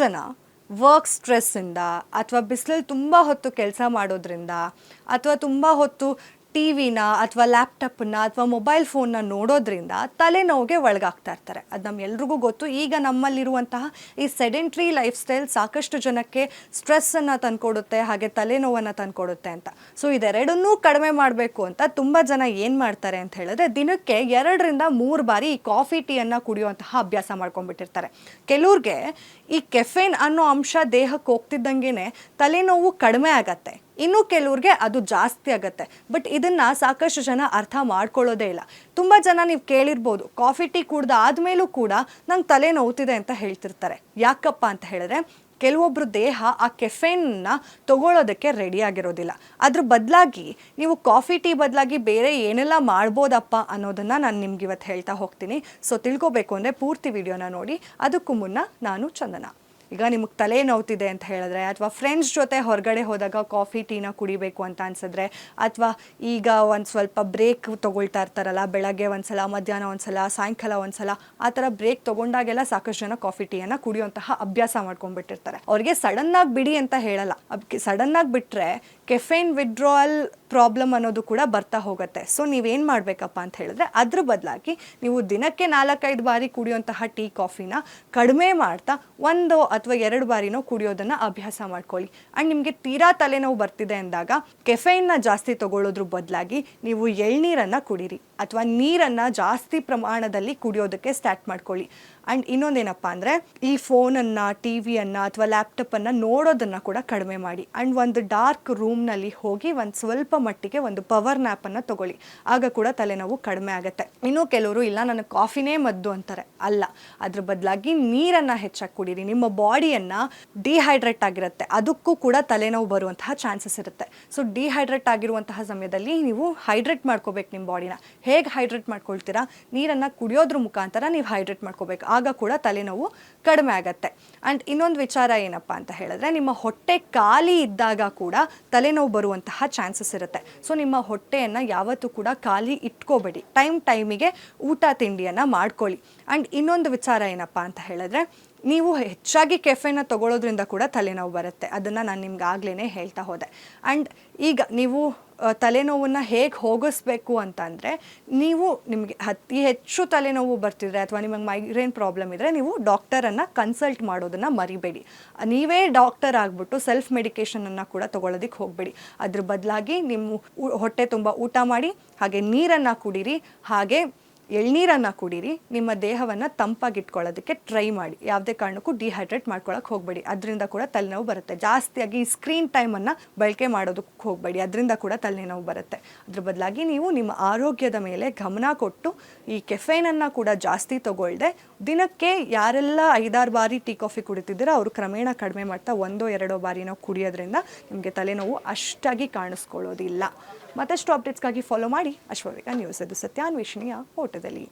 ಜನ ವರ್ಕ್ ಸ್ಟ್ರೆಸ್ಸಿಂದ ಅಥವಾ ಬಿಸಿಲಲ್ಲಿ ತುಂಬ ಹೊತ್ತು ಕೆಲಸ ಮಾಡೋದ್ರಿಂದ ಅಥವಾ ತುಂಬ ಹೊತ್ತು ಟಿ ವಿನ ಅಥವಾ ಲ್ಯಾಪ್ಟಾಪನ್ನ ಅಥವಾ ಮೊಬೈಲ್ ಫೋನ್ನ ನೋಡೋದ್ರಿಂದ ತಲೆನೋವಿಗೆ ಒಳಗಾಗ್ತಾ ಇರ್ತಾರೆ. ಅದು ನಮ್ಮೆಲ್ರಿಗೂ ಗೊತ್ತು. ಈಗ ನಮ್ಮಲ್ಲಿರುವಂತಹ ಈ ಸೆಡೆಂಟ್ರಿ ಲೈಫ್ ಸ್ಟೈಲ್ ಸಾಕಷ್ಟು ಜನಕ್ಕೆ ಸ್ಟ್ರೆಸ್ಸನ್ನು ತಂದುಕೊಡುತ್ತೆ, ಹಾಗೆ ತಲೆನೋವನ್ನು ತಂದುಕೊಡುತ್ತೆ ಅಂತ. ಸೊ ಇದೆರಡನ್ನೂ ಕಡಿಮೆ ಮಾಡಬೇಕು ಅಂತ ತುಂಬ ಜನ ಏನು ಮಾಡ್ತಾರೆ ಅಂತ ಹೇಳಿದ್ರೆ, ದಿನಕ್ಕೆ 2-3 ಬಾರಿ ಈ ಕಾಫಿ ಟೀಯನ್ನು ಕುಡಿಯುವಂತಹ ಅಭ್ಯಾಸ ಮಾಡ್ಕೊಂಡ್ಬಿಟ್ಟಿರ್ತಾರೆ. ಕೆಲವ್ರಿಗೆ ಈ ಕೆಫೇನ್ ಅನ್ನೋ ಅಂಶ ದೇಹಕ್ಕೆ ಹೋಗ್ತಿದ್ದಂಗೆ ತಲೆನೋವು ಕಡಿಮೆ ಆಗತ್ತೆ, ಇನ್ನು ಕೆಲವ್ರಿಗೆ ಅದು ಜಾಸ್ತಿ ಆಗುತ್ತೆ. ಬಟ್ ಇದನ್ನು ಸಾಕಷ್ಟು ಜನ ಅರ್ಥ ಮಾಡ್ಕೊಳ್ಳೋದೇ ಇಲ್ಲ. ತುಂಬ ಜನ ನೀವು ಕೇಳಿರ್ಬೋದು, ಕಾಫಿ ಟೀ ಕುಡ್ದಾದ್ಮೇಲೂ ಕೂಡ ನಂಗೆ ತಲೆ ನೋವ್ತಿದೆ ಅಂತ ಹೇಳ್ತಿರ್ತಾರೆ. ಯಾಕಪ್ಪ ಅಂತ ಹೇಳಿದ್ರೆ, ಕೆಲವೊಬ್ಬರು ದೇಹ ಆ ಕೆಫೇನ್ನ ತಗೊಳ್ಳೋದಕ್ಕೆ ರೆಡಿ ಆಗಿರೋದಿಲ್ಲ. ಅದ್ರ ಬದಲಾಗಿ ನೀವು ಕಾಫಿ ಟೀ ಬದಲಾಗಿ ಬೇರೆ ಏನೆಲ್ಲ ಮಾಡ್ಬೋದಪ್ಪ ಅನ್ನೋದನ್ನು ನಾನು ನಿಮ್ಗೆ ಇವತ್ತು ಹೇಳ್ತಾ ಹೋಗ್ತೀನಿ. ಸೊ ತಿಳ್ಕೊಬೇಕು ಅಂದರೆ ಪೂರ್ತಿ ವಿಡಿಯೋನ ನೋಡಿ. ಅದಕ್ಕೂ ಮುನ್ನ ನಾನು ಚಂದನ. ಈಗ ನಿಮಗೆ ತಲೆ ನೋವ್ತಿದೆ ಅಂತ ಹೇಳಿದ್ರೆ, ಅಥವಾ ಫ್ರೆಂಡ್ಸ್ ಜೊತೆ ಹೊರಗಡೆ ಹೋದಾಗ ಕಾಫಿ ಟೀನ ಕುಡಿಬೇಕು ಅಂತ ಅನ್ಸಿದ್ರೆ, ಅಥವಾ ಈಗ ಒಂದು ಸ್ವಲ್ಪ ಬ್ರೇಕ್ ತೊಗೊಳ್ತಾ ಇರ್ತಾರಲ್ಲ, ಬೆಳಗ್ಗೆ ಒಂದ್ಸಲ, ಮಧ್ಯಾಹ್ನ ಒಂದ್ಸಲ, ಸಾಯಂಕಾಲ ಒಂದ್ಸಲ, ಆ ಥರ ಬ್ರೇಕ್ ತೊಗೊಂಡಾಗೆಲ್ಲ ಸಾಕಷ್ಟು ಜನ ಕಾಫಿ ಟೀಯನ್ನು ಕುಡಿಯುವಂತಹ ಅಭ್ಯಾಸ ಮಾಡ್ಕೊಂಡ್ಬಿಟ್ಟಿರ್ತಾರೆ. ಅವ್ರಿಗೆ ಸಡನ್ನಾಗಿ ಬಿಡಿ ಅಂತ ಹೇಳಲ್ಲ. ಸಡನ್ನಾಗಿ ಬಿಟ್ಟರೆ ಕೆಫೇನ್ ವಿಡ್ರಾವಲ್ ಪ್ರಾಬ್ಲಮ್ ಅನ್ನೋದು ಕೂಡ ಬರ್ತಾ ಹೋಗುತ್ತೆ. ಸೊ ನೀವೇನು ಮಾಡಬೇಕಪ್ಪ ಅಂತ ಹೇಳಿದ್ರೆ, ಅದ್ರ ಬದಲಾಗಿ ನೀವು ದಿನಕ್ಕೆ 4-5 ಬಾರಿ ಕುಡಿಯುವಂತಹ ಟೀ ಕಾಫಿನ ಕಡಿಮೆ ಮಾಡ್ತಾ 1 ಅಥವಾ 2 ಬಾರಿನೋ ಕುಡಿಯೋದನ್ನು ಅಭ್ಯಾಸ ಮಾಡ್ಕೊಳ್ಳಿ. ಆ್ಯಂಡ್ ನಿಮಗೆ ತೀರಾ ತಲೆನೋವು ಬರ್ತಿದೆ ಅಂದಾಗ ಕೆಫೈನ್ನ ಜಾಸ್ತಿ ತಗೊಳ್ಳೋದ್ರ ಬದಲಾಗಿ ನೀವು ಎಳ್ನೀರನ್ನು ಕುಡೀರಿ, ಅಥವಾ ನೀರನ್ನು ಜಾಸ್ತಿ ಪ್ರಮಾಣದಲ್ಲಿ ಕುಡಿಯೋದಕ್ಕೆ ಸ್ಟಾರ್ಟ್ ಮಾಡ್ಕೊಳ್ಳಿ. ಆ್ಯಂಡ್ ಇನ್ನೊಂದೇನಪ್ಪ ಅಂದರೆ, ಈ ಫೋನನ್ನು, ಟಿ ವಿಯನ್ನು ಅಥವಾ ಲ್ಯಾಪ್ಟಾಪನ್ನು ನೋಡೋದನ್ನು ಕೂಡ ಕಡಿಮೆ ಮಾಡಿ. ಆ್ಯಂಡ್ ಒಂದು ಡಾರ್ಕ್ ರೂಮ್ನಲ್ಲಿ ಹೋಗಿ ಒಂದು ಸ್ವಲ್ಪ ಮಟ್ಟಿಗೆ ಒಂದು ಪವರ್ ನ್ಯಾಪನ್ನು ತೊಗೊಳ್ಳಿ. ಆಗ ಕೂಡ ತಲೆನೋವು ಕಡಿಮೆ ಆಗುತ್ತೆ. ಇನ್ನೂ ಕೆಲವರು ಇಲ್ಲ ನನಗೆ ಕಾಫಿನೇ ಮದ್ದು ಅಂತಾರೆ. ಅಲ್ಲ, ಅದ್ರ ಬದಲಾಗಿ ನೀರನ್ನು ಹೆಚ್ಚಾಗಿ ಕುಡೀರಿ. ನಿಮ್ಮ ಬಾಡಿಯನ್ನು ಡಿಹೈಡ್ರೇಟ್ ಆಗಿರುತ್ತೆ, ಅದಕ್ಕೂ ಕೂಡ ತಲೆನೋವು ಬರುವಂತಹ ಚಾನ್ಸಸ್ ಇರುತ್ತೆ. ಸೊ ಡಿಹೈಡ್ರೇಟ್ ಆಗಿರುವಂತಹ ಸಮಯದಲ್ಲಿ ನೀವು ಹೈಡ್ರೇಟ್ ಮಾಡ್ಕೋಬೇಕು ನಿಮ್ಮ ಬಾಡಿನ. ಹೇಗೆ ಹೈಡ್ರೇಟ್ ಮಾಡ್ಕೊಳ್ತೀರಾ? ನೀರನ್ನು ಕುಡಿಯೋದ್ರ ಮುಖಾಂತರ ನೀವು ಹೈಡ್ರೇಟ್ ಮಾಡ್ಕೋಬೇಕು. ಆಗ ಕೂಡ ತಲೆನೋವು ಕಡಿಮೆ ಆಗುತ್ತೆ. ಆ್ಯಂಡ್ ಇನ್ನೊಂದು ವಿಚಾರ ಏನಪ್ಪ ಅಂತ ಹೇಳಿದ್ರೆ, ನಿಮ್ಮ ಹೊಟ್ಟೆ ಖಾಲಿ ಇದ್ದಾಗ ಕೂಡ ತಲೆನೋವು ಬರುವಂತಹ ಚಾನ್ಸಸ್ ಇರುತ್ತೆ. ಸೊ ನಿಮ್ಮ ಹೊಟ್ಟೆಯನ್ನು ಯಾವತ್ತೂ ಕೂಡ ಖಾಲಿ ಇಟ್ಕೋಬೇಡಿ. ಟೈಮಿಗೆ ಊಟ ತಿಂಡಿಯನ್ನು ಮಾಡ್ಕೊಳ್ಳಿ. ಆ್ಯಂಡ್ ಇನ್ನೊಂದು ವಿಚಾರ ಏನಪ್ಪ ಅಂತ ಹೇಳಿದ್ರೆ, ನೀವು ಹೆಚ್ಚಾಗಿ ಕೆಫೆನ ತಗೊಳ್ಳೋದ್ರಿಂದ ಕೂಡ ತಲೆನೋವು ಬರುತ್ತೆ. ಅದನ್ನು ನಾನು ನಿಮ್ಗೆ ಆಗ್ಲೇ ಹೇಳ್ತಾ ಹೋದೆ. ಆ್ಯಂಡ್ ಈಗ ನೀವು ತಲೆನೋವನ್ನು ಹೇಗೆ ಹೋಗಿಸ್ಬೇಕು ಅಂತಂದರೆ, ನೀವು ನಿಮಗೆ ಅತಿ ಹೆಚ್ಚು ತಲೆನೋವು ಬರ್ತಿದ್ರೆ ಅಥವಾ ನಿಮಗೆ ಮೈಗ್ರೇನ್ ಪ್ರಾಬ್ಲಮ್ ಇದ್ದರೆ, ನೀವು ಡಾಕ್ಟರನ್ನು ಕನ್ಸಲ್ಟ್ ಮಾಡೋದನ್ನು ಮರಿಬೇಡಿ. ನೀವೇ ಡಾಕ್ಟರ್ ಆಗಿಬಿಟ್ಟು ಸೆಲ್ಫ್ ಮೆಡಿಕೇಷನನ್ನು ಕೂಡ ತೊಗೊಳೋದಕ್ಕೆ ಹೋಗಬೇಡಿ. ಅದ್ರ ಬದಲಾಗಿ ನಿಮ್ಮ ಹೊಟ್ಟೆ ತುಂಬ ಊಟ ಮಾಡಿ, ಹಾಗೆ ನೀರನ್ನು ಕುಡೀರಿ, ಹಾಗೆ ಎಳ್ನೀರನ್ನು ಕುಡೀರಿ. ನಿಮ್ಮ ದೇಹವನ್ನು ತಂಪಾಗಿಟ್ಕೊಳ್ಳೋದಕ್ಕೆ ಟ್ರೈ ಮಾಡಿ. ಯಾವುದೇ ಕಾರಣಕ್ಕೂ ಡಿಹೈಡ್ರೇಟ್ ಮಾಡ್ಕೊಳ್ಳೋಕೆ ಹೋಗಬೇಡಿ. ಅದರಿಂದ ಕೂಡ ತಲೆನೋವು ಬರುತ್ತೆ. ಜಾಸ್ತಿಯಾಗಿ ಸ್ಕ್ರೀನ್ ಟೈಮನ್ನು ಬಳಕೆ ಮಾಡೋದಕ್ಕೆ ಹೋಗಬೇಡಿ, ಅದರಿಂದ ಕೂಡ ತಲೆನೋವು ಬರುತ್ತೆ. ಅದ್ರ ಬದಲಾಗಿ ನೀವು ನಿಮ್ಮ ಆರೋಗ್ಯದ ಮೇಲೆ ಗಮನ ಕೊಟ್ಟು ಈ ಕೆಫೇನನ್ನು ಕೂಡ ಜಾಸ್ತಿ ತೊಗೊಳ್ದೆ, ದಿನಕ್ಕೆ ಯಾರೆಲ್ಲ 5-6 ಬಾರಿ ಟೀ ಕಾಫಿ ಕುಡಿತಿದ್ದೀರೋ ಅವರು ಕ್ರಮೇಣ ಕಡಿಮೆ ಮಾಡ್ತಾ 1-2 ಬಾರಿನೋ ಕುಡಿಯೋದ್ರಿಂದ ನಿಮಗೆ ತಲೆನೋವು ಅಷ್ಟಾಗಿ ಕಾಣಿಸ್ಕೊಳ್ಳೋದಿಲ್ಲ. ಮತ್ತಷ್ಟು ಅಪ್ಡೇಟ್ಸ್ಗಾಗಿ ಫಾಲೋ ಮಾಡಿ ಅಶ್ವವೇಗ ನ್ಯೂಸ್. ಅದು ಸತ್ಯಾನ್ವೇಷಣೆಯ ಓಟದಲ್ಲಿ.